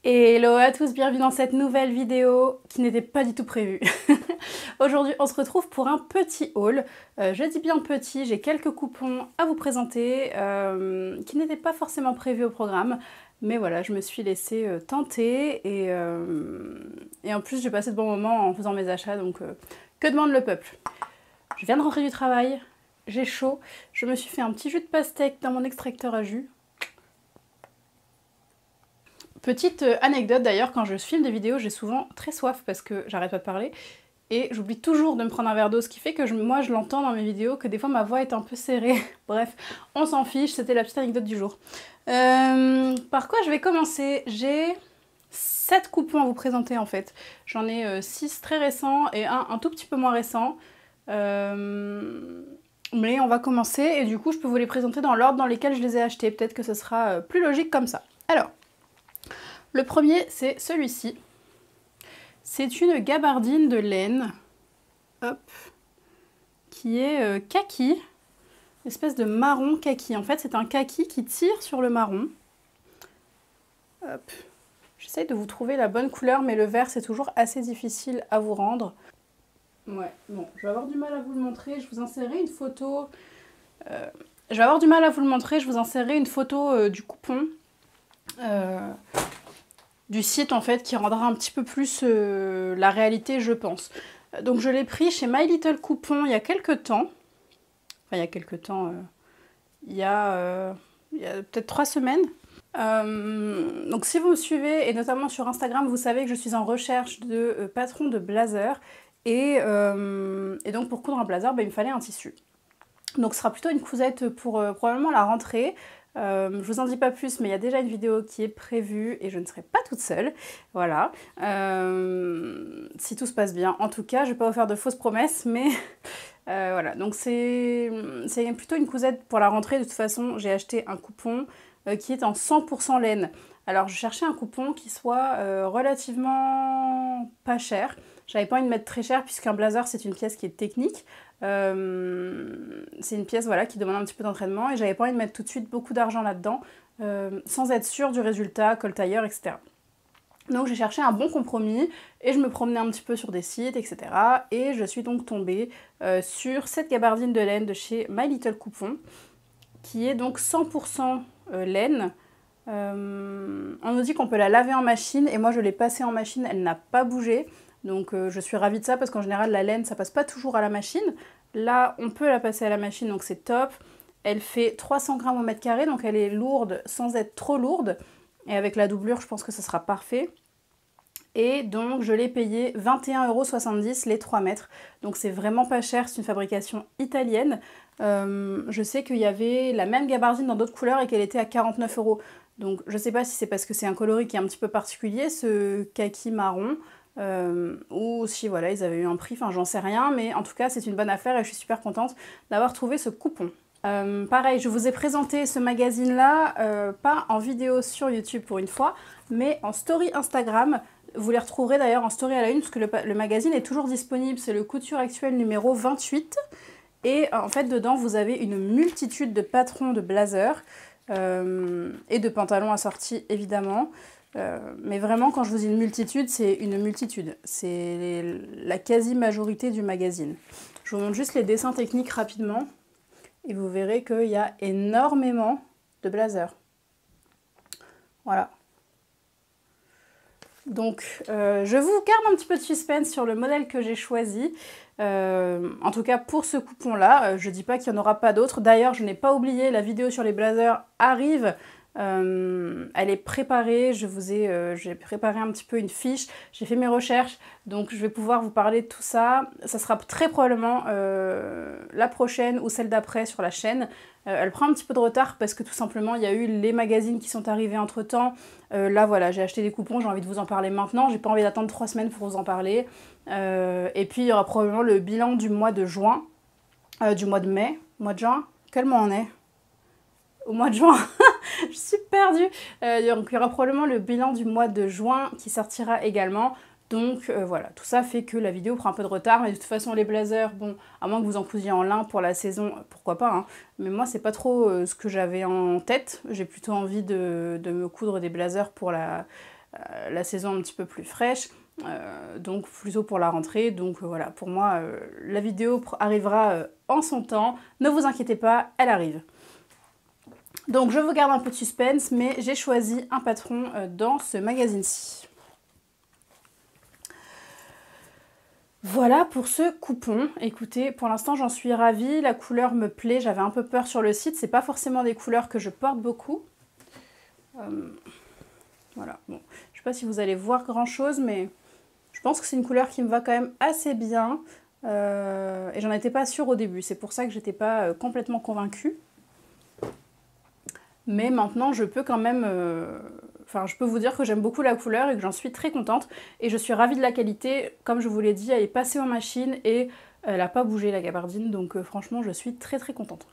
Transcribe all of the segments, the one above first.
Hello à tous, bienvenue dans cette nouvelle vidéo qui n'était pas du tout prévue. Aujourd'hui, on se retrouve pour un petit haul. Je dis bien petit, j'ai quelques coupons à vous présenter qui n'étaient pas forcément prévus au programme. Mais voilà, je me suis laissée tenter et en plus j'ai passé de bons moments en faisant mes achats, donc que demande le peuple? Je viens de rentrer du travail, j'ai chaud, je me suis fait un petit jus de pastèque dans mon extracteur à jus. Petite anecdote d'ailleurs, quand je filme des vidéos, j'ai souvent très soif parce que j'arrête pas de parler et j'oublie toujours de me prendre un verre d'eau, ce qui fait que moi je l'entends dans mes vidéos, que des fois ma voix est un peu serrée. Bref, on s'en fiche, c'était la petite anecdote du jour. Par quoi je vais commencer? J'ai 7 coupons à vous présenter en fait. J'en ai 6 très récents et un tout petit peu moins récent. Mais on va commencer et du coup je peux vous les présenter dans l'ordre dans lequel je les ai achetés. Peut-être que ce sera plus logique comme ça. Alors, le premier, c'est celui-ci. C'est une gabardine de laine, hop, qui est kaki, espèce de marron kaki. En fait, c'est un kaki qui tire sur le marron. Hop. J'essaye de vous trouver la bonne couleur, mais le vert, c'est toujours assez difficile à vous rendre. Ouais, bon, je vais avoir du mal à vous le montrer. Je vous insérerai une photo. Je vais avoir du mal à vous le montrer. Je vous insérerai une photo du coupon. Du site en fait qui rendra un petit peu plus la réalité je pense. Donc je l'ai pris chez My Little Coupon il y a quelques temps. Enfin il y a quelques temps, il y a peut-être 3 semaines. Donc si vous me suivez et notamment sur Instagram, vous savez que je suis en recherche de patrons de blazer et donc pour coudre un blazer, il me fallait un tissu. Donc ce sera plutôt une cousette pour probablement la rentrée. Je vous en dis pas plus, mais il y a déjà une vidéo qui est prévue et je ne serai pas toute seule. Voilà. Si tout se passe bien. En tout cas, je ne vais pas vous faire de fausses promesses, mais voilà. Donc c'est plutôt une cousette pour la rentrée. De toute façon, j'ai acheté un coupon qui est en 100% laine. Alors je cherchais un coupon qui soit relativement pas cher. J'avais pas envie de mettre très cher puisqu'un blazer c'est une pièce qui est technique. C'est une pièce voilà, qui demande un petit peu d'entraînement et j'avais pas envie de mettre tout de suite beaucoup d'argent là-dedans sans être sûre du résultat, colle tailleur, etc. Donc j'ai cherché un bon compromis et je me promenais un petit peu sur des sites, etc. Et je suis donc tombée sur cette gabardine de laine de chez My Little Coupon qui est donc 100% laine. On nous dit qu'on peut la laver en machine et moi je l'ai passée en machine, elle n'a pas bougé. Donc je suis ravie de ça parce qu'en général la laine ça passe pas toujours à la machine. Là on peut la passer à la machine donc c'est top. Elle fait 300 grammes au mètre carré donc elle est lourde sans être trop lourde. Et avec la doublure je pense que ça sera parfait. Et donc je l'ai payé 21,70 € les 3 mètres. Donc c'est vraiment pas cher, c'est une fabrication italienne. Je sais qu'il y avait la même gabardine dans d'autres couleurs et qu'elle était à 49 €. Donc je sais pas si c'est parce que c'est un coloris qui est un petit peu particulier, ce kaki marron. Ou si voilà ils avaient eu un prix, enfin j'en sais rien, mais en tout cas c'est une bonne affaire et je suis super contente d'avoir trouvé ce coupon. Pareil, je vous ai présenté ce magazine là, pas en vidéo sur YouTube pour une fois, mais en story Instagram. Vous les retrouverez d'ailleurs en story à la une parce que le magazine est toujours disponible, c'est le Couture Actuelle numéro 28. Et en fait dedans vous avez une multitude de patrons de blazers et de pantalons assortis évidemment. Mais vraiment, quand je vous dis une multitude, c'est une multitude. C'est la quasi-majorité du magazine. Je vous montre juste les dessins techniques rapidement. Et vous verrez qu'il y a énormément de blazers. Voilà. Donc, je vous garde un petit peu de suspense sur le modèle que j'ai choisi. En tout cas, pour ce coupon-là, je ne dis pas qu'il n'y en aura pas d'autres. D'ailleurs, je n'ai pas oublié, la vidéo sur les blazers arrive. Elle est préparée, j'ai préparé un petit peu une fiche, j'ai fait mes recherches, donc je vais pouvoir vous parler de tout ça. Ça sera très probablement la prochaine ou celle d'après sur la chaîne. Elle prend un petit peu de retard parce que tout simplement il y a eu les magazines qui sont arrivés entre temps. Là voilà, j'ai acheté des coupons, j'ai envie de vous en parler maintenant, j'ai pas envie d'attendre 3 semaines pour vous en parler. Et puis il y aura probablement le bilan du mois de juin, du mois de mai, mois de juin, quel mois on est? Au mois de juin. Je suis perdue. Donc il y aura probablement le bilan du mois de juin qui sortira également. Donc voilà, tout ça fait que la vidéo prend un peu de retard, mais de toute façon les blazers, bon, à moins que vous en cousiez en lin pour la saison, pourquoi pas, hein. Mais moi c'est pas trop ce que j'avais en tête, j'ai plutôt envie de me coudre des blazers pour la saison un petit peu plus fraîche, donc plutôt pour la rentrée. Donc voilà, pour moi, la vidéo arrivera en son temps. Ne vous inquiétez pas, elle arrive. Donc je vous garde un peu de suspense, mais j'ai choisi un patron dans ce magazine-ci. Voilà pour ce coupon. Écoutez, pour l'instant j'en suis ravie, la couleur me plaît, j'avais un peu peur sur le site, c'est pas forcément des couleurs que je porte beaucoup. Voilà, bon, je sais pas si vous allez voir grand chose, mais je pense que c'est une couleur qui me va quand même assez bien. Et j'en étais pas sûre au début, c'est pour ça que j'étais pas complètement convaincue. Mais maintenant je peux quand même... Enfin, je peux vous dire que j'aime beaucoup la couleur et que j'en suis très contente. Et je suis ravie de la qualité. Comme je vous l'ai dit, elle est passée en machine et elle n'a pas bougé la gabardine. Donc franchement, je suis très très contente.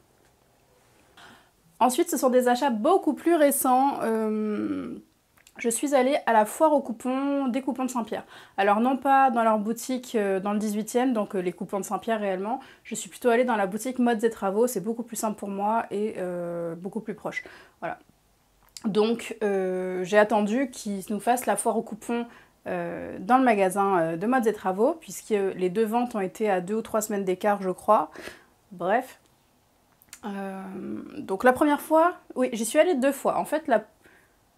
Ensuite, ce sont des achats beaucoup plus récents. Je suis allée à la foire aux coupons des coupons de Saint-Pierre. Alors non pas dans leur boutique dans le 18e, donc les coupons de Saint-Pierre réellement. Je suis plutôt allée dans la boutique Modes et Travaux. C'est beaucoup plus simple pour moi et beaucoup plus proche. Voilà. Donc j'ai attendu qu'ils nous fassent la foire aux coupons dans le magasin de Modes et Travaux, puisque les deux ventes ont été à 2 ou 3 semaines d'écart, je crois. Bref. Donc la première fois, oui, j'y suis allée 2 fois. En fait,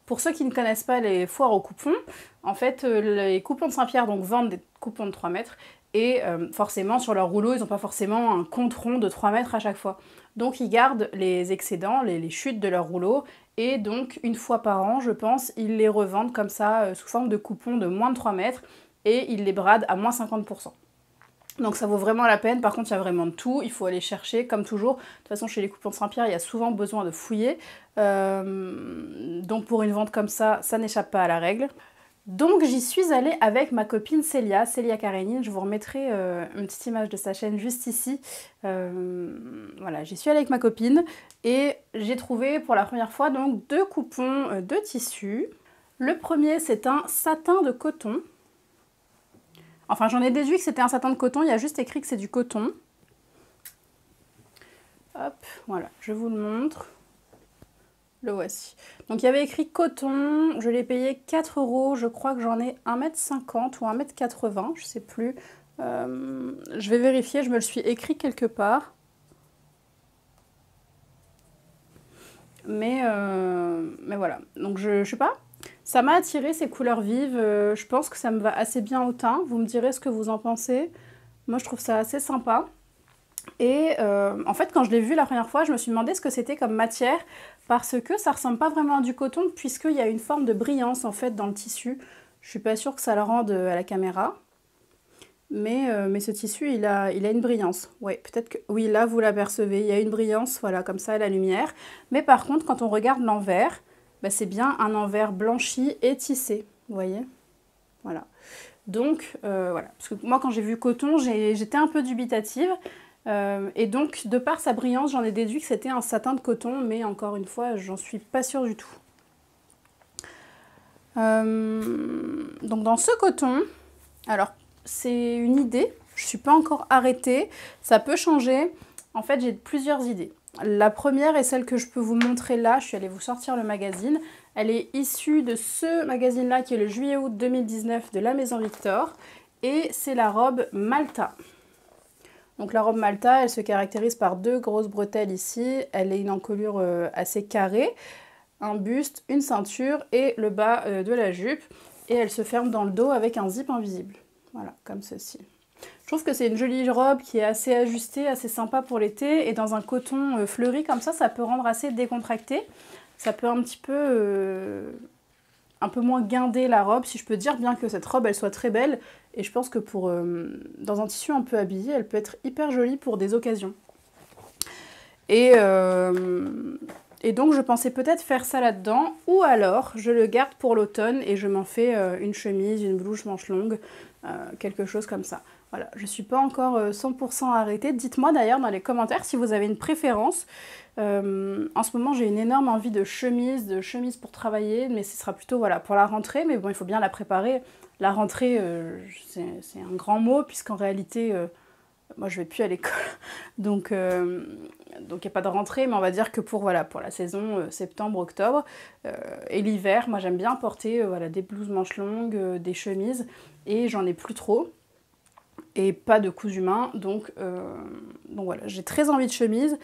pour ceux qui ne connaissent pas les foires aux coupons, en fait, les coupons de Saint-Pierre donc vendent des coupons de 3 mètres. Et forcément, sur leur rouleau, ils n'ont pas forcément un compte rond de 3 mètres à chaque fois. Donc ils gardent les excédents, les chutes de leur rouleau. Et donc, une fois par an, je pense, ils les revendent comme ça, sous forme de coupons de moins de 3 mètres. Et ils les bradent à moins 50%. Donc ça vaut vraiment la peine. Par contre, il y a vraiment de tout. Il faut aller chercher, comme toujours. De toute façon, chez les coupons de Saint-Pierre, il y a souvent besoin de fouiller. Donc pour une vente comme ça n'échappe pas à la règle. Donc j'y suis allée avec ma copine Célia Karénine, je vous remettrai une petite image de sa chaîne juste ici. Voilà, j'y suis allée avec ma copine et j'ai trouvé pour la première fois donc 2 coupons de tissu. Le premier c'est un satin de coton. Enfin j'en ai déduit que c'était un satin de coton, il y a juste écrit que c'est du coton. Hop, voilà, je vous le montre. Le voici. Donc il y avait écrit coton, je l'ai payé 4 €, je crois que j'en ai 1,50 m ou 1,80 m, je sais plus. Je vais vérifier, je me le suis écrit quelque part. Mais voilà, donc je sais pas, ça m'a attiré ces couleurs vives, je pense que ça me va assez bien au teint, vous me direz ce que vous en pensez. Moi je trouve ça assez sympa. Et en fait, quand je l'ai vu la première fois, je me suis demandé ce que c'était comme matière, parce que ça ressemble pas vraiment à du coton, puisqu'il y a une forme de brillance en fait dans le tissu. Je suis pas sûre que ça le rende à la caméra, mais ce tissu, il a une brillance. Ouais, peut-être que... Oui, là, vous l'apercevez, il y a une brillance, voilà, comme ça, à la lumière. Mais par contre, quand on regarde l'envers, bah, c'est bien un envers blanchi et tissé, vous voyez? Voilà. Donc, voilà. Parce que moi, quand j'ai vu coton, j'étais un peu dubitative. Et donc, de par sa brillance, j'en ai déduit que c'était un satin de coton, mais encore une fois, j'en suis pas sûre du tout. Donc dans ce coton, alors c'est une idée, je suis pas encore arrêtée, ça peut changer. En fait, j'ai plusieurs idées. La première est celle que je peux vous montrer là, je suis allée vous sortir le magazine. Elle est issue de ce magazine-là qui est le juillet-août 2019 de la Maison Victor. Et c'est la robe Malta. Donc la robe Malta, elle se caractérise par 2 grosses bretelles ici. Elle est une encolure assez carrée, un buste, une ceinture et le bas de la jupe. Et elle se ferme dans le dos avec un zip invisible. Voilà, comme ceci. Je trouve que c'est une jolie robe qui est assez ajustée, assez sympa pour l'été. Et dans un coton fleuri comme ça peut rendre assez décontracté. Ça peut un petit peu moins guinder la robe, si je peux dire, bien que cette robe, elle soit très belle. Et je pense que dans un tissu un peu habillé, elle peut être hyper jolie pour des occasions. Et donc, je pensais peut-être faire ça là-dedans. Ou alors, je le garde pour l'automne et je m'en fais une chemise, une blouse manche longue, quelque chose comme ça. Voilà, je ne suis pas encore 100% arrêtée. Dites-moi d'ailleurs dans les commentaires si vous avez une préférence. En ce moment, j'ai une énorme envie de chemise pour travailler, mais ce sera plutôt voilà, pour la rentrée. Mais bon, il faut bien la préparer. La rentrée, c'est un grand mot, puisqu'en réalité, Moi, je vais plus à l'école, donc il n'y a pas de rentrée, mais on va dire que pour, voilà, pour la saison septembre-octobre et l'hiver, moi j'aime bien porter voilà, des blouses manches longues, des chemises, et j'en ai plus trop, et pas de cousu main, donc voilà, j'ai très envie de chemise.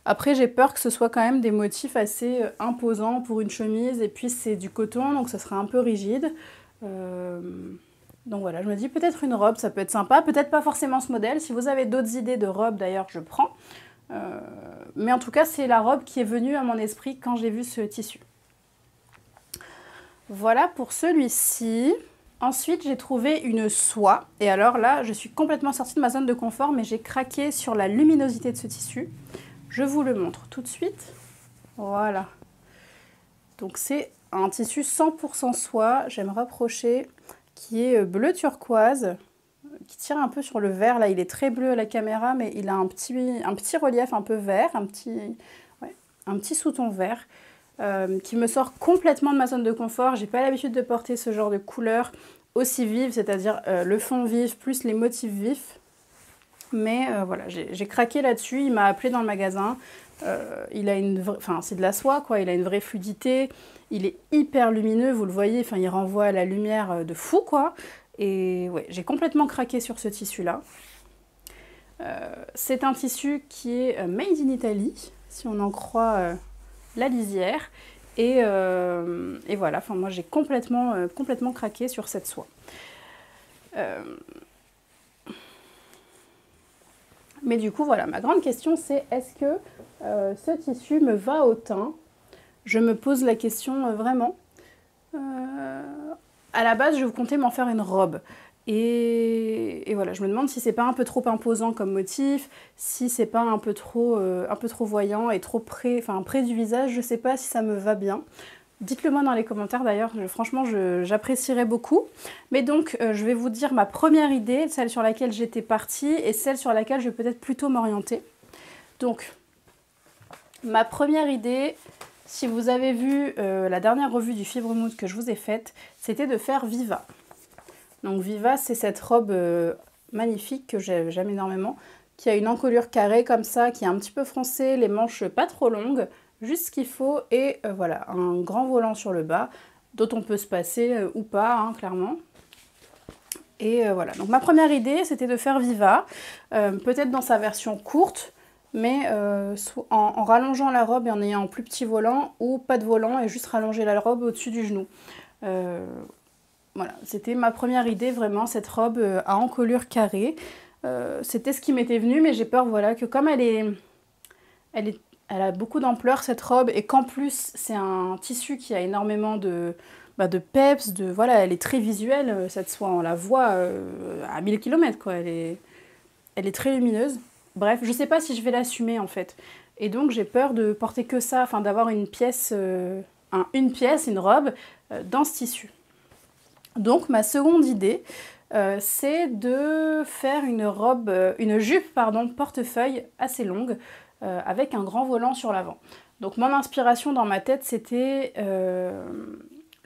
Après, j'ai peur que ce soit quand même des motifs assez imposants pour une chemise, et puis c'est du coton, donc ça sera un peu rigide. Donc voilà, je me dis peut-être une robe, ça peut être sympa, peut-être pas forcément ce modèle. Si vous avez d'autres idées de robes d'ailleurs, je prends. Mais en tout cas, c'est la robe qui est venue à mon esprit quand j'ai vu ce tissu. Voilà pour celui-ci. Ensuite, j'ai trouvé une soie. Et alors là, je suis complètement sortie de ma zone de confort, mais j'ai craqué sur la luminosité de ce tissu. Je vous le montre tout de suite. Voilà. Donc c'est un tissu 100% soie, j'aime rapprocher, qui est bleu turquoise, qui tire un peu sur le vert. Là, il est très bleu à la caméra, mais il a un petit relief un peu vert, un petit sous-ton vert, qui me sort complètement de ma zone de confort. J'ai pas l'habitude de porter ce genre de couleur aussi vive, c'est-à-dire le fond vif plus les motifs vifs. Mais voilà, j'ai craqué là-dessus, il m'a appelé dans le magasin. Il a c'est de la soie quoi, il a une vraie fluidité, il est hyper lumineux, vous le voyez, enfin il renvoie à la lumière de fou quoi. Et ouais, j'ai complètement craqué sur ce tissu là. C'est un tissu qui est made in Italy, si on en croit la lisière. Et voilà, enfin moi j'ai complètement craqué sur cette soie. Mais du coup, voilà, ma grande question c'est est-ce que ce tissu me va au teint? Je me pose la question vraiment. À la base, je comptais m'en faire une robe. Et voilà, je me demande si c'est pas un peu trop imposant comme motif, si c'est pas un peu trop voyant et trop près du visage, je sais pas si ça me va bien. Dites-le moi dans les commentaires d'ailleurs, franchement j'apprécierais beaucoup. Mais donc je vais vous dire ma première idée, celle sur laquelle j'étais partie et celle sur laquelle je vais peut-être plutôt m'orienter. Donc ma première idée, si vous avez vu la dernière revue du Fibre Mood que je vous ai faite, c'était de faire Viva. Donc Viva, c'est cette robe magnifique que j'aime énormément, qui a une encolure carrée comme ça, qui est un petit peu froncée, les manches pas trop longues, juste ce qu'il faut, et voilà, un grand volant sur le bas, dont on peut se passer ou pas, hein, clairement. Et voilà, donc ma première idée, c'était de faire Viva, peut-être dans sa version courte, mais en rallongeant la robe et en ayant un plus petit volant, ou pas de volant, et juste rallonger la robe au-dessus du genou. Voilà, c'était ma première idée, vraiment, cette robe à encolure carrée. C'était ce qui m'était venu, mais j'ai peur, voilà, que comme elle a beaucoup d'ampleur, cette robe, et qu'en plus, c'est un tissu qui a énormément de peps, voilà, elle est très visuelle, cette soie, on la voit à 1000 km, quoi, elle est très lumineuse. Bref, je sais pas si je vais l'assumer, en fait. Et donc, j'ai peur de porter que ça, enfin, d'avoir une pièce, une robe, dans ce tissu. Donc ma seconde idée, c'est de faire une jupe portefeuille assez longue avec un grand volant sur l'avant. Donc mon inspiration dans ma tête c'était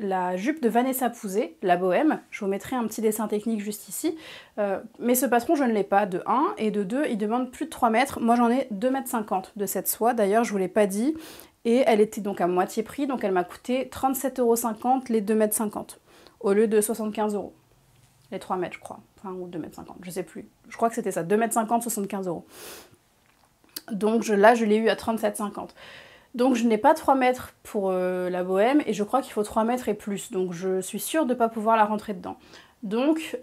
la jupe de Vanessa Pouzet, la bohème. Je vous mettrai un petit dessin technique juste ici. Mais ce patron je ne l'ai pas de 1 et de 2 il demande plus de 3 mètres. Moi j'en ai 2,50 m de cette soie, d'ailleurs je vous l'ai pas dit. Et elle était donc à moitié prix, donc elle m'a coûté 37,50 € les 2,50 m. Au lieu de 75 €. Les 3 mètres, je crois. Enfin, ou 2,50 m, je sais plus. Je crois que c'était ça, 2,50 m, 75 €. Donc là, je l'ai eu à 37,50 €. Donc je n'ai pas 3 mètres pour la bohème, et je crois qu'il faut 3 mètres et plus. Donc je suis sûre de ne pas pouvoir la rentrer dedans. Donc,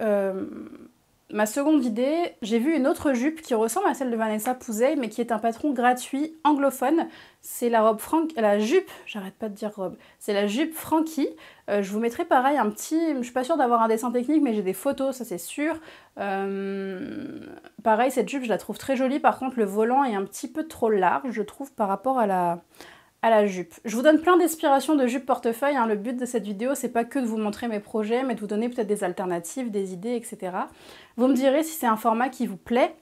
ma seconde idée, j'ai vu une autre jupe qui ressemble à celle de Vanessa Pouzet, mais qui est un patron gratuit anglophone. C'est la jupe, j'arrête pas de dire robe, c'est la jupe Frankie. Je vous mettrai pareil un petit, je suis pas sûre d'avoir un dessin technique, mais j'ai des photos, ça c'est sûr. Pareil, cette jupe, je la trouve très jolie, par contre le volant est un petit peu trop large, je trouve, par rapport à la jupe. Je vous donne plein d'inspirations de jupe portefeuille, hein. Le but de cette vidéo, c'est pas que de vous montrer mes projets, mais de vous donner peut-être des alternatives, des idées, etc. Vous me direz si c'est un format qui vous plaît.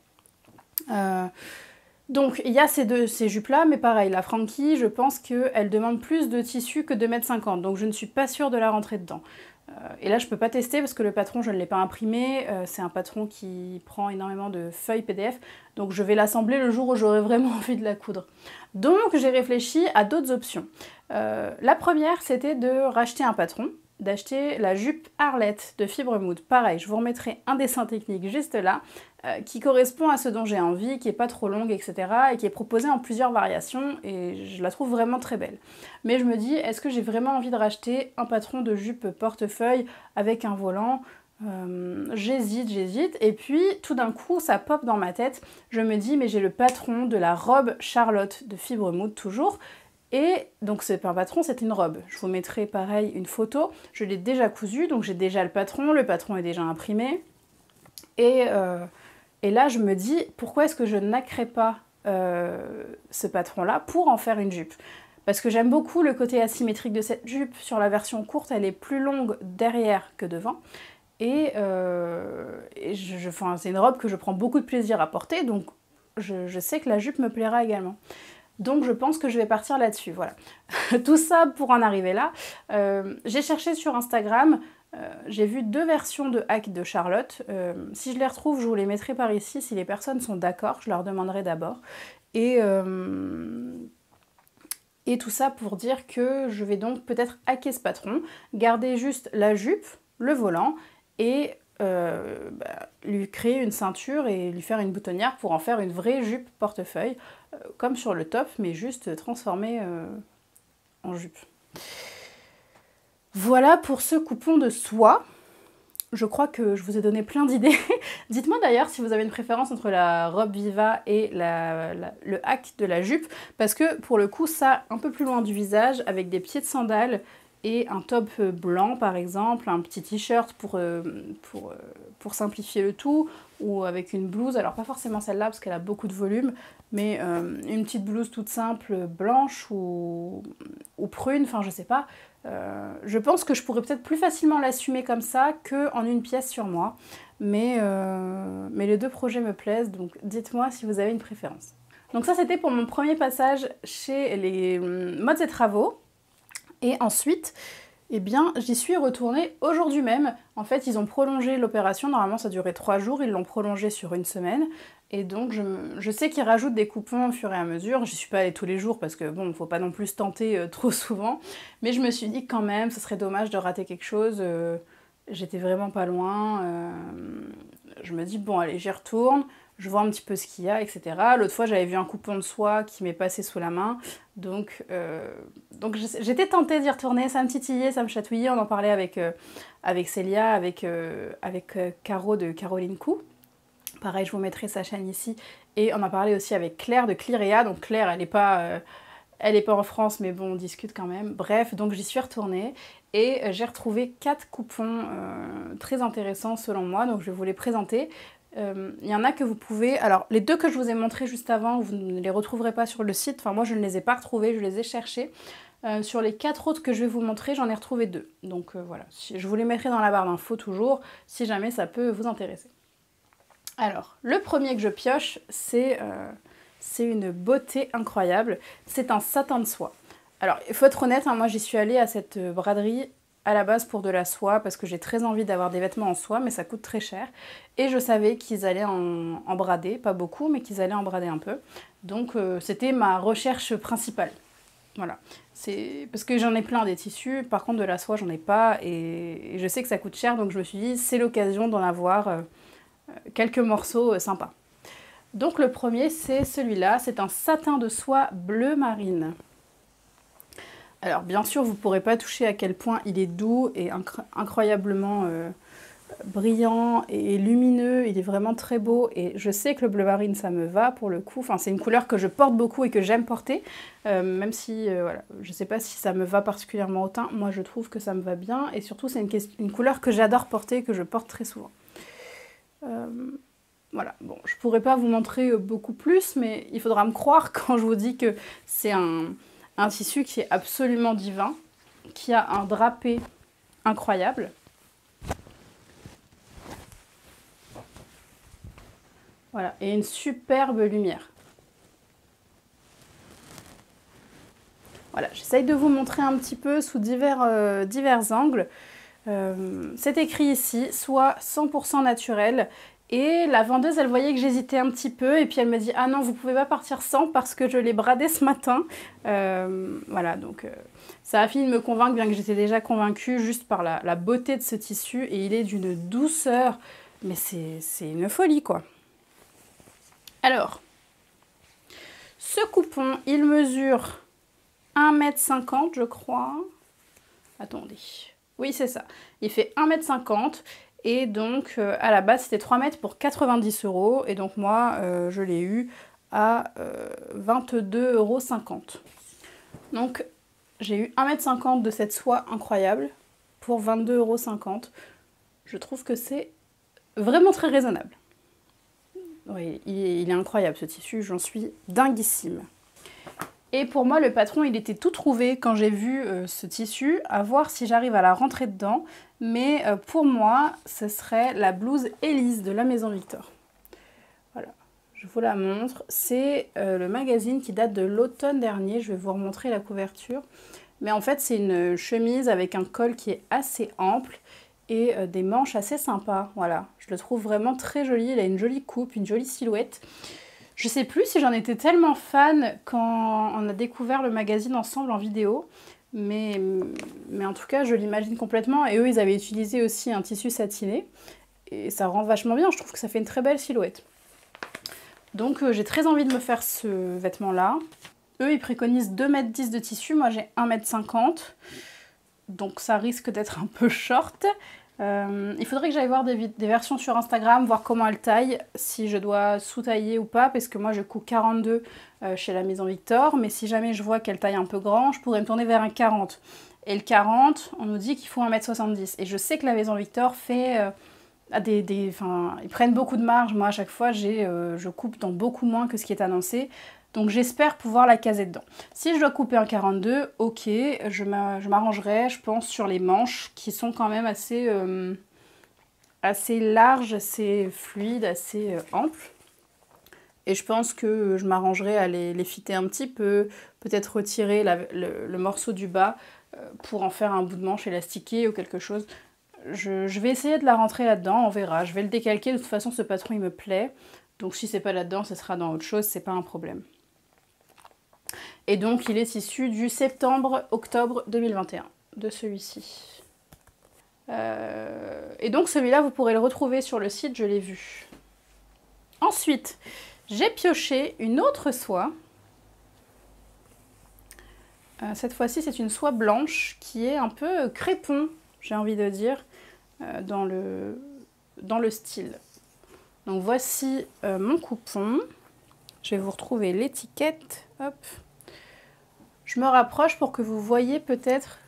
Donc il y a ces jupes-là, mais pareil, la Frankie, je pense qu'elle demande plus de tissu que 2,50 m, donc je ne suis pas sûre de la rentrer dedans. Et là, je peux pas tester parce que le patron, je ne l'ai pas imprimé. C'est un patron qui prend énormément de feuilles PDF. Donc je vais l'assembler le jour où j'aurai vraiment envie de la coudre. Donc j'ai réfléchi à d'autres options. La première, c'était de racheter un patron, d'acheter la jupe Arlette de Fibre Mood. Pareil, je vous remettrai un dessin technique juste là, qui correspond à ce dont j'ai envie, qui est pas trop longue, etc. et qui est proposée en plusieurs variations, et je la trouve vraiment très belle. Mais je me dis, est-ce que j'ai vraiment envie de racheter un patron de jupe portefeuille avec un volant? J'hésite, et puis tout d'un coup ça pop dans ma tête, je me dis mais j'ai le patron de la robe Charlotte de Fibre Mood toujours, et donc c'est pas un patron, c'est une robe. Je vous mettrai pareil une photo, je l'ai déjà cousu, donc j'ai déjà le patron est déjà imprimé, et là je me dis pourquoi est-ce que je nacrerai pas ce patron là pour en faire une jupe? Parce que j'aime beaucoup le côté asymétrique de cette jupe. Sur la version courte, elle est plus longue derrière que devant. Et c'est une robe que je prends beaucoup de plaisir à porter, donc je sais que la jupe me plaira également. Donc je pense que je vais partir là-dessus, voilà. Tout ça pour en arriver là. J'ai cherché sur Instagram, j'ai vu 2 versions de hack de Charlotte. Si je les retrouve, je vous les mettrai par ici. Si les personnes sont d'accord, je leur demanderai d'abord. Et tout ça pour dire que je vais donc peut-être hacker ce patron, garder juste la jupe, le volant, et lui créer une ceinture et lui faire une boutonnière pour en faire une vraie jupe portefeuille, comme sur le top, mais juste transformée en jupe. Voilà pour ce coupon de soie. Je crois que je vous ai donné plein d'idées. Dites-moi d'ailleurs si vous avez une préférence entre la robe Viva et le hack de la jupe, parce que pour le coup, ça, un peu plus loin du visage, avec des pieds de sandales et un top blanc par exemple, un petit t-shirt pour simplifier le tout, ou avec une blouse, alors pas forcément celle-là parce qu'elle a beaucoup de volume, mais une petite blouse toute simple, blanche ou prune, enfin je sais pas. Je pense que je pourrais peut-être plus facilement l'assumer comme ça qu'en une pièce sur moi. Mais les 2 projets me plaisent, donc dites-moi si vous avez une préférence. Donc ça c'était pour mon premier passage chez les Modes et Travaux. Et ensuite, eh bien, j'y suis retournée aujourd'hui même. En fait, ils ont prolongé l'opération. Normalement, ça durait 3 jours. Ils l'ont prolongé sur 1 semaine. Et donc, je sais qu'ils rajoutent des coupons au fur et à mesure. J'y suis pas allée tous les jours parce que, bon, faut pas non plus se tenter trop souvent. Mais je me suis dit quand même, ce serait dommage de rater quelque chose. J'étais vraiment pas loin. Je me dis, bon, allez, j'y retourne. Je vois un petit peu ce qu'il y a, etc. L'autre fois, j'avais vu un coupon de soie qui m'est passé sous la main. Donc j'étais tentée d'y retourner. Ça me titillait, ça me chatouillait. On en parlait avec Célia, avec Caro de Caroline Cou. Pareil, je vous mettrai sa chaîne ici. Et on en parlait aussi avec Claire de Clirea. Donc Claire, elle n'est pas en France, mais bon, on discute quand même. Bref, donc j'y suis retournée. Et j'ai retrouvé 4 coupons très intéressants selon moi. Donc je vais vous les présenter. Il y en a que vous pouvez... Alors, les 2 que je vous ai montrés juste avant, vous ne les retrouverez pas sur le site. Enfin, moi, je ne les ai pas retrouvés, je les ai cherchés. Sur les 4 autres que je vais vous montrer, j'en ai retrouvé 2. Donc, voilà. Je vous les mettrai dans la barre d'infos toujours, si jamais ça peut vous intéresser. Alors, le premier que je pioche, c'est une beauté incroyable. C'est un satin de soie. Alors, il faut être honnête, hein, moi, j'y suis allée à cette braderie à la base pour de la soie, parce que j'ai très envie d'avoir des vêtements en soie, mais ça coûte très cher. Et je savais qu'ils allaient en brader, pas beaucoup, mais qu'ils allaient en brader un peu. Donc c'était ma recherche principale. Voilà. C'est parce que j'en ai plein des tissus, par contre de la soie j'en ai pas, et je sais que ça coûte cher, donc je me suis dit c'est l'occasion d'en avoir quelques morceaux sympas. Donc le premier c'est celui-là, c'est un satin de soie bleu marine. Alors bien sûr, vous ne pourrez pas toucher à quel point il est doux et incroyablement brillant et lumineux. Il est vraiment très beau et je sais que le bleu marine, ça me va pour le coup. Enfin, c'est une couleur que je porte beaucoup et que j'aime porter, même si, voilà, je ne sais pas si ça me va particulièrement au teint. Moi, je trouve que ça me va bien et surtout, c'est une couleur que j'adore porter et que je porte très souvent. Voilà, bon, je ne pourrais pas vous montrer beaucoup plus, mais il faudra me croire quand je vous dis que c'est un tissu qui est absolument divin, qui a un drapé incroyable. Voilà, et une superbe lumière. Voilà, j'essaye de vous montrer un petit peu sous divers angles. C'est écrit ici, soit 100% naturel. Et la vendeuse, elle voyait que j'hésitais un petit peu et puis elle me dit « Ah non, vous pouvez pas partir sans parce que je l'ai bradé ce matin. » Voilà, donc ça a fini de me convaincre, bien que j'étais déjà convaincue juste par la beauté de ce tissu. Et il est d'une douceur, mais c'est une folie, quoi. Alors, ce coupon, il mesure 1,50 m, je crois. Attendez. Oui, c'est ça. Il fait 1,50 m. Et donc, à la base, c'était 3 mètres pour 90 €. Et donc, moi, je l'ai eu à 22,50 €. Donc, j'ai eu 1,50 m de cette soie incroyable pour 22,50 €. Je trouve que c'est vraiment très raisonnable. Oui, il est incroyable ce tissu, j'en suis dinguissime. Et pour moi, le patron, il était tout trouvé quand j'ai vu ce tissu, à voir si j'arrive à la rentrer dedans. Mais pour moi, ce serait la blouse Élise de la Maison Victor. Voilà, je vous la montre. C'est le magazine qui date de l'automne dernier. Je vais vous remontrer la couverture. Mais en fait, c'est une chemise avec un col qui est assez ample et des manches assez sympas. Voilà, je le trouve vraiment très joli. Il a une jolie coupe, une jolie silhouette. Je sais plus si j'en étais tellement fan quand on a découvert le magazine ensemble en vidéo, mais en tout cas, je l'imagine complètement. Et eux, ils avaient utilisé aussi un tissu satiné, et ça rend vachement bien. Je trouve que ça fait une très belle silhouette. Donc, j'ai très envie de me faire ce vêtement-là. Eux, ils préconisent 2,10 m de tissu, moi j'ai 1,50 m, donc ça risque d'être un peu short. Il faudrait que j'aille voir des versions sur Instagram, voir comment elles taillent, si je dois sous-tailler ou pas, parce que moi je couds 42 chez la Maison Victor, mais si jamais je vois qu'elle taille un peu grand, je pourrais me tourner vers un 40. Et le 40, on nous dit qu'il faut 1,70 m. Et je sais que la Maison Victor fait... ils prennent beaucoup de marge. Moi à chaque fois je coupe dans beaucoup moins que ce qui est annoncé. Donc j'espère pouvoir la caser dedans. Si je dois couper un 42, ok, je m'arrangerai, je pense, sur les manches qui sont quand même assez larges, assez fluides, assez amples. Et je pense que je m'arrangerai à les fitter un petit peu, peut-être retirer le morceau du bas pour en faire un bout de manche élastiqué ou quelque chose. Je vais essayer de la rentrer là-dedans, on verra. Je vais le décalquer, de toute façon ce patron il me plaît. Donc si c'est pas là-dedans, ce sera dans autre chose, c'est pas un problème. Et donc il est issu du septembre-octobre 2021, de celui-ci. Et donc celui-là, vous pourrez le retrouver sur le site, je l'ai vu. Ensuite, j'ai pioché une autre soie. Cette fois-ci, c'est une soie blanche qui est un peu crépon, j'ai envie de dire, dans le style. Donc voici mon coupon. Je vais vous retrouver l'étiquette. Hop. Je me rapproche pour que vous voyez peut-être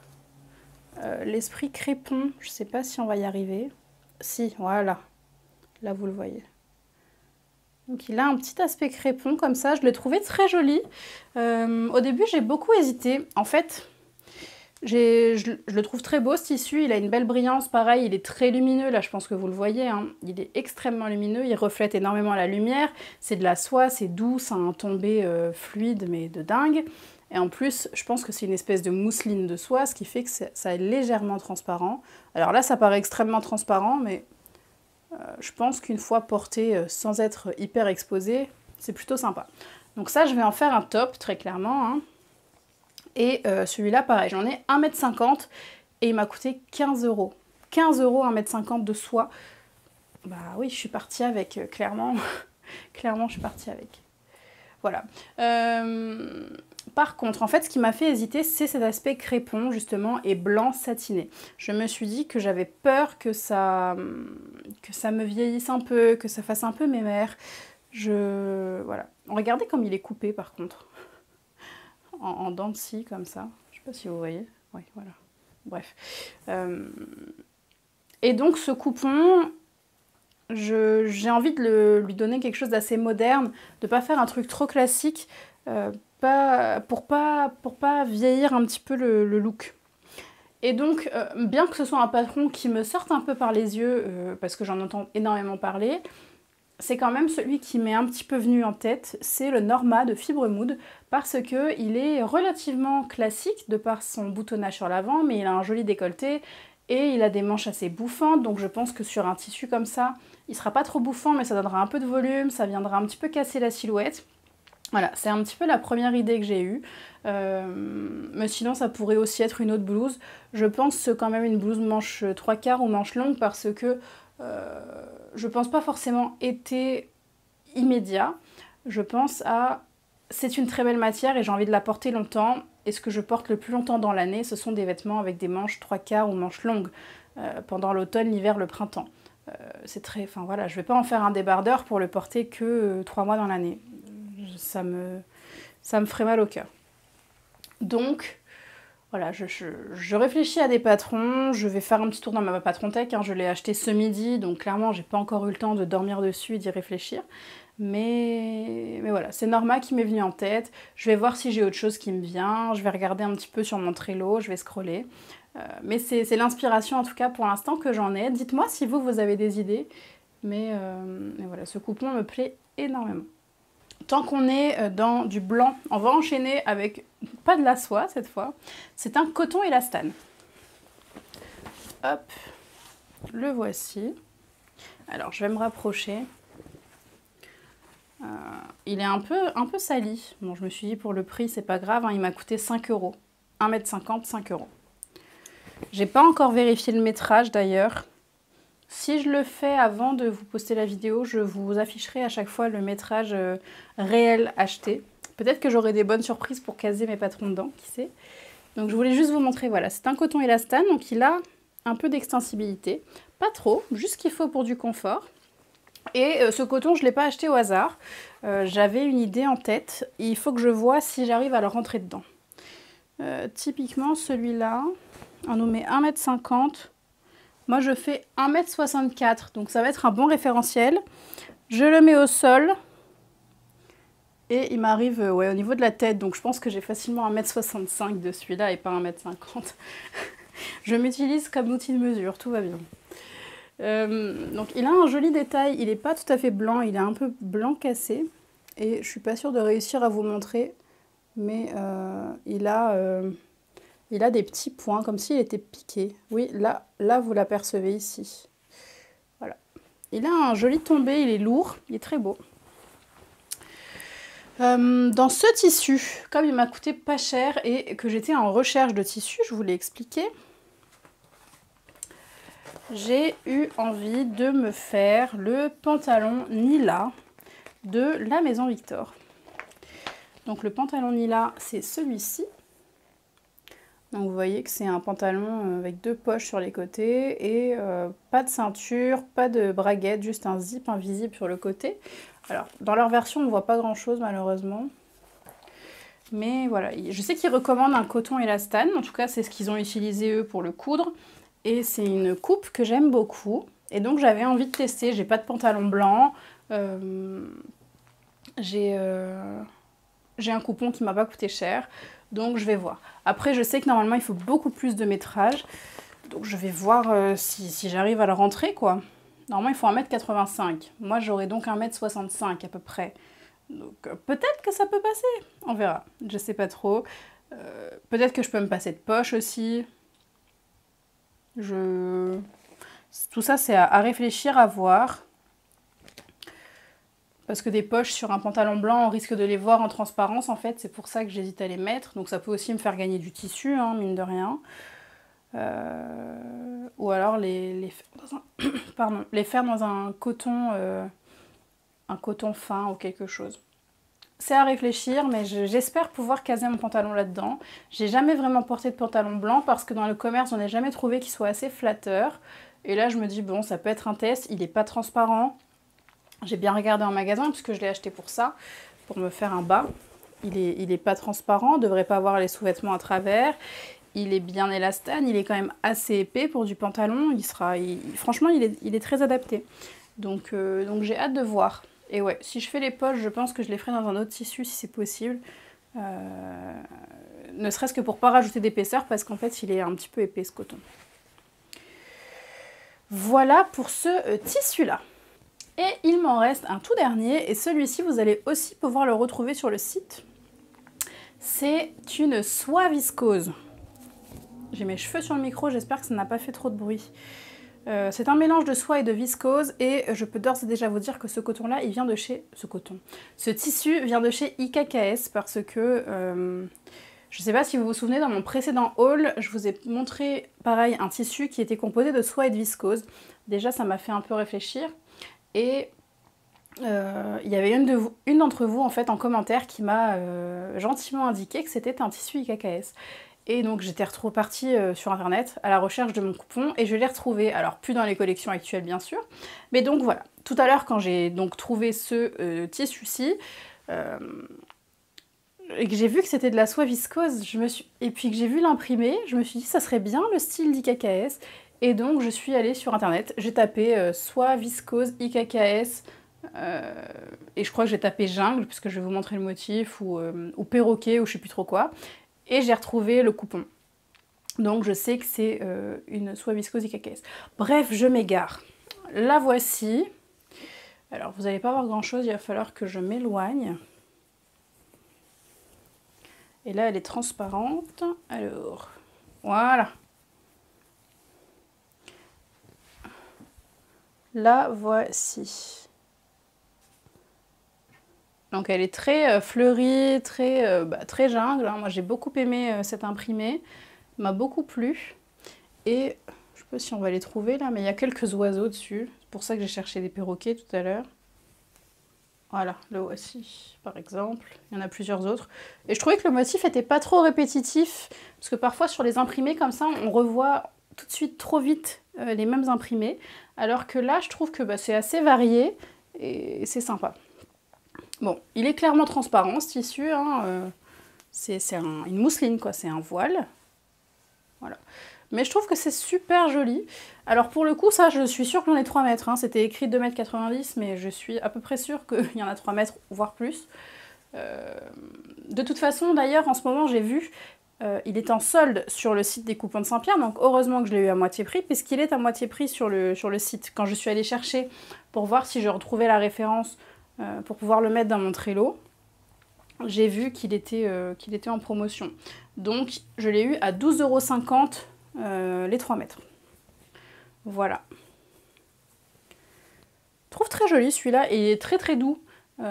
l'esprit crépon. Je ne sais pas si on va y arriver. Si, voilà. Là, vous le voyez. Donc, il a un petit aspect crépon comme ça. Je l'ai trouvé très joli. Au début, j'ai beaucoup hésité. En fait, je le trouve très beau, ce tissu. Il a une belle brillance. Pareil, il est très lumineux. Là, je pense que vous le voyez, hein. Il est extrêmement lumineux. Il reflète énormément la lumière. C'est de la soie, c'est doux. C'est un tombé fluide, mais de dingue. Et en plus, je pense que c'est une espèce de mousseline de soie, ce qui fait que ça est légèrement transparent. Alors là, ça paraît extrêmement transparent, mais je pense qu'une fois porté sans être hyper exposé, c'est plutôt sympa. Donc ça, je vais en faire un top, très clairement, hein. Et celui-là, pareil, j'en ai 1,50 m et il m'a coûté 15 €. 15 € 1,50 m de soie. Bah oui, je suis partie avec, clairement. Clairement, je suis partie avec. Voilà. Par contre, en fait, ce qui m'a fait hésiter, c'est cet aspect crépon, justement, et blanc satiné. Je me suis dit que j'avais peur que ça me vieillisse un peu, que ça fasse un peu mémère. Voilà. Regardez comme il est coupé, par contre. En dents de scie, comme ça. Je sais pas si vous voyez. Oui, voilà. Bref. Et donc, ce coupon... J'ai envie de lui donner quelque chose d'assez moderne, de pas faire un truc trop classique, pour pas vieillir un petit peu le look. Et donc, bien que ce soit un patron qui me sorte un peu par les yeux, parce que j'en entends énormément parler, c'est quand même celui qui m'est un petit peu venu en tête, c'est le Norma de Fibre Mood, parce qu'il est relativement classique de par son boutonnage sur l'avant, mais il a un joli décolleté, Et il a des manches assez bouffantes, donc je pense que sur un tissu comme ça, il sera pas trop bouffant, mais ça donnera un peu de volume, ça viendra un petit peu casser la silhouette. Voilà, c'est un petit peu la première idée que j'ai eue. Mais sinon, ça pourrait aussi être une autre blouse. Je pense quand même une blouse manche 3/4 ou manche longue parce que je pense pas forcément été immédiat. Je pense à... C'est une très belle matière et j'ai envie de la porter longtemps. Et ce que je porte le plus longtemps dans l'année, ce sont des vêtements avec des manches 3/4 ou manches longues pendant l'automne, l'hiver, le printemps. C'est très... Enfin voilà, je vais pas en faire un débardeur pour le porter que 3 mois dans l'année. Ça me ferait mal au cœur. Donc, voilà, je réfléchis à des patrons. Je vais faire un petit tour dans ma patron tech. Hein, je l'ai acheté ce midi, donc clairement, j'ai pas encore eu le temps de dormir dessus et d'y réfléchir. Mais voilà, c'est Norma qui m'est venue en tête. Je vais voir si j'ai autre chose qui me vient. Je vais regarder un petit peu sur mon Trello, je vais scroller. Mais c'est l'inspiration, en tout cas, pour l'instant, que j'en ai. Dites-moi si vous avez des idées. Mais voilà, ce coupon me plaît énormément. Tant qu'on est dans du blanc, on va enchaîner avec, pas de la soie cette fois, c'est un coton élastane. Hop, le voici. Alors je vais me rapprocher. Il est un peu sali. Bon, je me suis dit pour le prix, c'est pas grave, hein, il m'a coûté 5 €. 1,50 m, 5 €. J'ai pas encore vérifié le métrage d'ailleurs. Si je le fais avant de vous poster la vidéo, je vous afficherai à chaque fois le métrage réel acheté. Peut-être que j'aurai des bonnes surprises pour caser mes patrons dedans, qui sait. Donc je voulais juste vous montrer, voilà, c'est un coton élastane, donc il a un peu d'extensibilité. Pas trop, juste ce qu'il faut pour du confort. Et ce coton, je ne l'ai pas acheté au hasard. J'avais une idée en tête, il faut que je vois si j'arrive à le rentrer dedans. Typiquement, celui-là, on nous met 1,50 m. Moi, je fais 1,64 m, donc ça va être un bon référentiel. Je le mets au sol. Et il m'arrive ouais, au niveau de la tête, donc je pense que j'ai facilement 1,65 m de celui-là et pas 1,50 m. Je m'utilise comme outil de mesure, tout va bien. Donc il a un joli détail, il n'est pas tout à fait blanc, il est un peu blanc cassé. Et je suis pas sûre de réussir à vous montrer, mais il a des petits points, comme s'il était piqué. Oui, là vous l'apercevez ici. Voilà. Il a un joli tombé, il est lourd, il est très beau. Dans ce tissu, comme il m'a coûté pas cher et que j'étais en recherche de tissu, je vous l'ai expliqué, j'ai eu envie de me faire le pantalon Nila de la Maison Victor. Donc le pantalon Nila, c'est celui-ci. Donc vous voyez que c'est un pantalon avec 2 poches sur les côtés et pas de ceinture, pas de braguette, juste un zip invisible sur le côté. Alors dans leur version on ne voit pas grand chose malheureusement. Mais voilà, je sais qu'ils recommandent un coton élastane, en tout cas c'est ce qu'ils ont utilisé eux pour le coudre. Et c'est une coupe que j'aime beaucoup. Et donc j'avais envie de tester, j'ai pas de pantalon blanc. J'ai un coupon qui m'a pas coûté cher. Donc je vais voir. Après je sais que normalement il faut beaucoup plus de métrage. Donc je vais voir si j'arrive à le rentrer quoi. Normalement il faut 1,85 m. Moi j'aurai donc 1,65 m à peu près. Donc peut-être que ça peut passer. On verra. Je sais pas trop. Peut-être que je peux me passer de poche aussi. Tout ça c'est à réfléchir, à voir. Parce que des poches sur un pantalon blanc, on risque de les voir en transparence en fait, c'est pour ça que j'hésite à les mettre. Donc ça peut aussi me faire gagner du tissu, hein, mine de rien. Ou alors les faire dans un coton fin ou quelque chose. C'est à réfléchir, mais j'espère pouvoir caser mon pantalon là-dedans. J'ai jamais vraiment porté de pantalon blanc parce que dans le commerce, on n'a jamais trouvé qu'il soit assez flatteur. Et là, je me dis, bon, ça peut être un test, il n'est pas transparent. J'ai bien regardé en magasin puisque je l'ai acheté pour ça, pour me faire un bas. Il est pas transparent, on ne devrait pas avoir les sous-vêtements à travers. Il est bien élastane, il est quand même assez épais pour du pantalon. Franchement, il est très adapté. Donc j'ai hâte de voir. Et ouais, si je fais les poches, je pense que je les ferai dans un autre tissu si c'est possible. Ne serait-ce que pour pas rajouter d'épaisseur parce qu'en fait, il est un petit peu épais ce coton. Voilà pour ce tissu-là. Et il m'en reste un tout dernier, et celui-ci, vous allez aussi pouvoir le retrouver sur le site. C'est une soie viscose. J'ai mes cheveux sur le micro, j'espère que ça n'a pas fait trop de bruit. C'est un mélange de soie et de viscose et je peux d'ores et déjà vous dire que ce coton-là, il vient de chez... Ce tissu vient de chez IKKS parce que... je ne sais pas si vous vous souvenez, dans mon précédent haul, je vous ai montré, pareil, un tissu qui était composé de soie et de viscose. Déjà, ça m'a fait un peu réfléchir. Et il y avait une d'entre vous, en fait, en commentaire qui m'a gentiment indiqué que c'était un tissu IKKS. Et donc, j'étais repartie sur Internet à la recherche de mon coupon et je l'ai retrouvé. Alors, plus dans les collections actuelles, bien sûr. Mais donc, voilà. Tout à l'heure, quand j'ai donc trouvé ce tissu-ci... et que j'ai vu que c'était de la soie viscose, et puis que j'ai vu l'imprimer, je me suis dit ça serait bien le style d'IKKS. Et donc je suis allée sur internet, j'ai tapé soie viscose IKKS, et je crois que j'ai tapé jungle, puisque je vais vous montrer le motif, ou perroquet, ou je sais plus trop quoi. Et j'ai retrouvé le coupon. Donc je sais que c'est une soie viscose IKKS. Bref, je m'égare. La voici. Alors vous n'allez pas voir grand chose, il va falloir que je m'éloigne. Et là, elle est transparente. Alors, voilà. La voici. Donc, elle est très fleurie, très jungle. Hein. Moi, j'ai beaucoup aimé cet imprimé. Il m'a beaucoup plu. Et, je ne sais pas si on va les trouver là, mais il y a quelques oiseaux dessus. C'est pour ça que j'ai cherché des perroquets tout à l'heure. Voilà, le voici, par exemple. Il y en a plusieurs autres. Et je trouvais que le motif n'était pas trop répétitif, parce que parfois sur les imprimés comme ça, on revoit tout de suite trop vite les mêmes imprimés, alors que là, je trouve que c'est assez varié et c'est sympa. Bon, il est clairement transparent ce tissu, hein, c'est une mousseline, quoi, c'est un voile. Voilà. Mais je trouve que c'est super joli. Alors pour le coup, ça, je suis sûre que j'en ai 3 mètres. Hein. C'était écrit 2,90 m, mais je suis à peu près sûre qu'il y en a 3 mètres, voire plus. De toute façon, d'ailleurs, en ce moment, j'ai vu, il est en solde sur le site des coupons de Saint-Pierre, donc heureusement que je l'ai eu à moitié prix, puisqu'il est à moitié prix sur le site. Quand je suis allée chercher pour voir si je retrouvais la référence pour pouvoir le mettre dans mon Trello, j'ai vu qu'il était en promotion. Donc, je l'ai eu à 12,50 € les 3 mètres. Voilà. Je trouve très joli celui-là et il est très doux. Il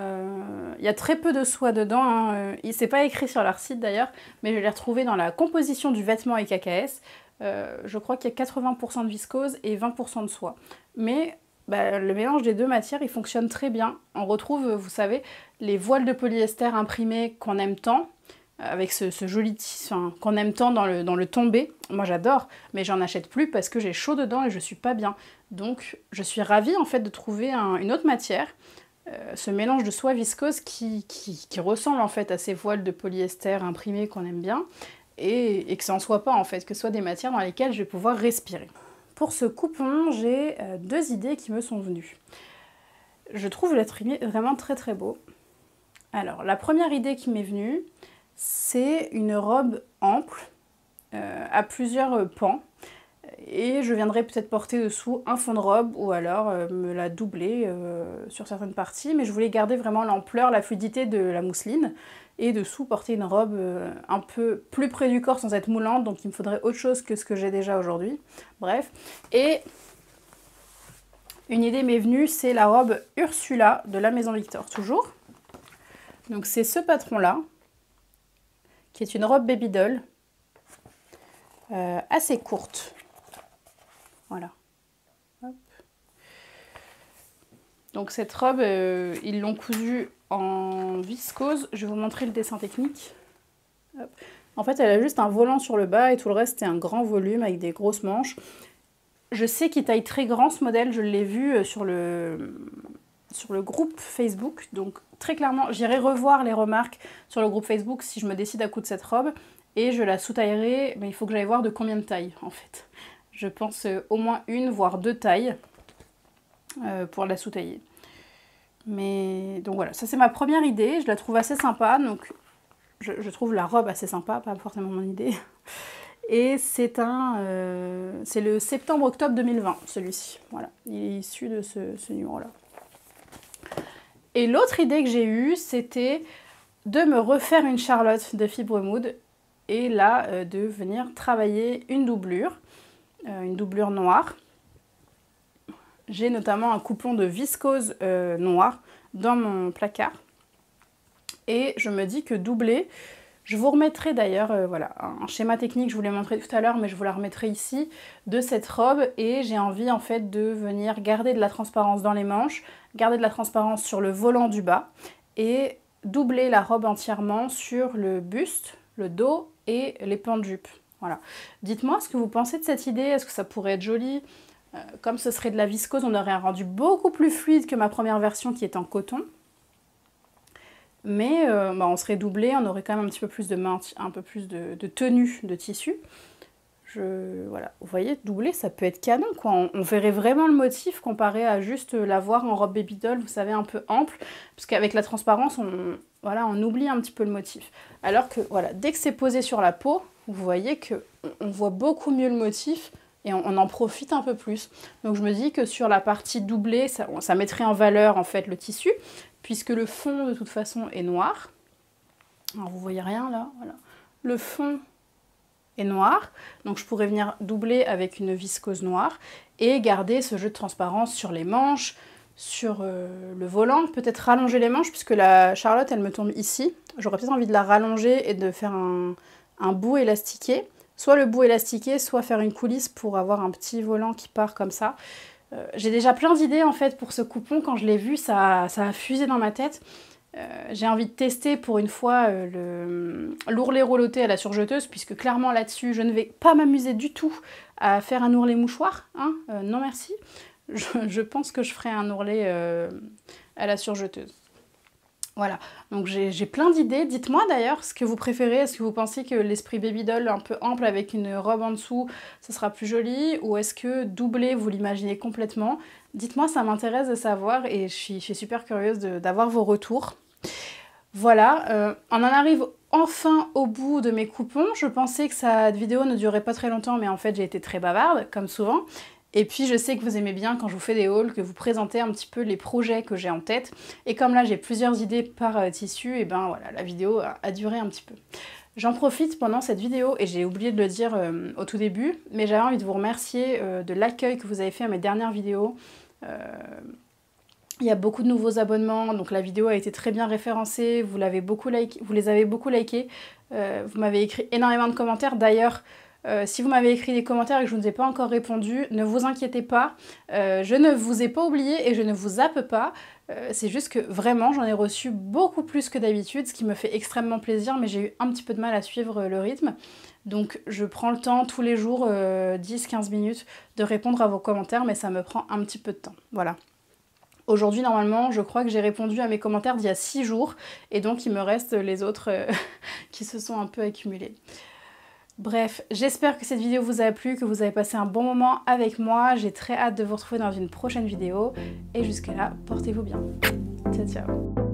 y a très peu de soie dedans. Hein. Il s'est pas écrit sur leur site d'ailleurs, mais je l'ai retrouvé dans la composition du vêtement IKKS. Je crois qu'il y a 80% de viscose et 20% de soie. Mais le mélange des deux matières, il fonctionne très bien. On retrouve, vous savez, les voiles de polyester imprimés qu'on aime tant, avec ce joli tissu qu'on aime tant dans le tombé. Moi j'adore, mais j'en achète plus parce que j'ai chaud dedans et je suis pas bien. Donc je suis ravie en fait de trouver une autre matière, ce mélange de soie viscose qui ressemble en fait à ces voiles de polyester imprimés qu'on aime bien, et que ça en soit pas en fait, que ce soit des matières dans lesquelles je vais pouvoir respirer. Pour ce coupon, j'ai 2 idées qui me sont venues. Je trouve l'imprimé vraiment très beau. Alors la première idée qui m'est venue, c'est une robe ample, à plusieurs pans, et je viendrai peut-être porter dessous un fond de robe ou alors me la doubler sur certaines parties, mais je voulais garder vraiment l'ampleur, la fluidité de la mousseline, et dessous porter une robe un peu plus près du corps sans être moulante, donc il me faudrait autre chose que ce que j'ai déjà aujourd'hui. Bref, et une idée m'est venue, c'est la robe Ursula de la Maison Victor, toujours. Donc c'est ce patron-là, qui est une robe baby doll, assez courte. Voilà. Hop. Donc cette robe, ils l'ont cousue en viscose. Je vais vous montrer le dessin technique. Hop. En fait, elle a juste un volant sur le bas et tout le reste, c'est un grand volume avec des grosses manches. Je sais qu'il taille très grand ce modèle, je l'ai vu sur le groupe Facebook. Donc très clairement, j'irai revoir les remarques sur le groupe Facebook si je me décide à coudre cette robe. Et je la sous-taillerai, mais il faut que j'aille voir de combien de tailles en fait. Je pense au moins 1 voire 2 tailles pour la sous-tailler. Mais donc voilà, ça c'est ma première idée, je la trouve assez sympa, donc je trouve la robe assez sympa, pas forcément mon idée. Et c'est le septembre-octobre 2020, celui-ci. Voilà, il est issu de ce numéro-là. Et l'autre idée que j'ai eue, c'était de me refaire une Charlotte de Fibre Mood. et là de venir travailler une doublure noire. J'ai notamment un coupon de viscose noir dans mon placard. Et je me dis que doubler, je vous remettrai d'ailleurs voilà, un schéma technique, je vous l'ai montré tout à l'heure, mais je vous la remettrai ici, de cette robe. Et j'ai envie en fait de venir garder de la transparence dans les manches, garder de la transparence sur le volant du bas et doubler la robe entièrement sur le buste, le dos et les pans de jupe. Voilà. Dites-moi ce que vous pensez de cette idée, est-ce que ça pourrait être joli? Comme ce serait de la viscose, on aurait un rendu beaucoup plus fluide que ma première version qui est en coton. Mais on serait doublé, on aurait quand même un petit peu plus de main, un peu plus de tenue de tissu. Voilà, vous voyez, doublé, ça peut être canon, quoi. On verrait vraiment le motif comparé à juste l'avoir en robe baby doll, vous savez, un peu ample, parce qu'avec la transparence, on oublie un petit peu le motif. Alors que, voilà, dès que c'est posé sur la peau, vous voyez qu'on voit beaucoup mieux le motif et on en profite un peu plus. Donc je me dis que sur la partie doublée, ça mettrait en valeur, en fait, le tissu, puisque le fond, de toute façon, est noir. Alors, vous voyez rien, là, voilà. Le fond est noir, donc je pourrais venir doubler avec une viscose noire et garder ce jeu de transparence sur les manches, sur le volant, peut-être rallonger les manches puisque la Charlotte elle me tombe ici, j'aurais peut-être envie de la rallonger et de faire un bout élastiqué, soit le bout élastiqué, soit faire une coulisse pour avoir un petit volant qui part comme ça. J'ai déjà plein d'idées en fait pour ce coupon, quand je l'ai vu ça a fusé dans ma tête. J'ai envie de tester pour une fois l'ourlet reloté à la surjeteuse, puisque clairement là-dessus, je ne vais pas m'amuser du tout à faire un ourlet mouchoir. Hein, non merci. Je pense que je ferai un ourlet à la surjeteuse. Voilà, donc j'ai plein d'idées. Dites-moi d'ailleurs ce que vous préférez. Est-ce que vous pensez que l'esprit baby doll un peu ample avec une robe en dessous, ça sera plus joli? Ou est-ce que doublé, vous l'imaginez complètement? Dites-moi, ça m'intéresse de savoir et je suis super curieuse d'avoir vos retours. Voilà, on en arrive enfin au bout de mes coupons. Je pensais que cette vidéo ne durerait pas très longtemps, mais en fait j'ai été très bavarde, comme souvent. Et puis je sais que vous aimez bien quand je vous fais des hauls, que vous présentez un petit peu les projets que j'ai en tête. Et comme là j'ai plusieurs idées par tissu, et ben voilà, la vidéo a duré un petit peu. J'en profite pendant cette vidéo, et j'ai oublié de le dire au tout début, mais j'avais envie de vous remercier de l'accueil que vous avez fait à mes dernières vidéos. Il y a beaucoup de nouveaux abonnements, donc la vidéo a été très bien référencée, vous les avez beaucoup likés, vous m'avez écrit énormément de commentaires. D'ailleurs, si vous m'avez écrit des commentaires et que je ne vous ai pas encore répondu, ne vous inquiétez pas, je ne vous ai pas oublié et je ne vous zappe pas. C'est juste que vraiment j'en ai reçu beaucoup plus que d'habitude, ce qui me fait extrêmement plaisir, mais j'ai eu un petit peu de mal à suivre le rythme. Donc je prends le temps tous les jours, 10-15 minutes, de répondre à vos commentaires, mais ça me prend un petit peu de temps. Voilà. Aujourd'hui, normalement, je crois que j'ai répondu à mes commentaires d'il y a 6 jours, et donc il me reste les autres qui se sont un peu accumulés. Bref, j'espère que cette vidéo vous a plu, que vous avez passé un bon moment avec moi. J'ai très hâte de vous retrouver dans une prochaine vidéo, et jusque là, portez-vous bien. Ciao, ciao.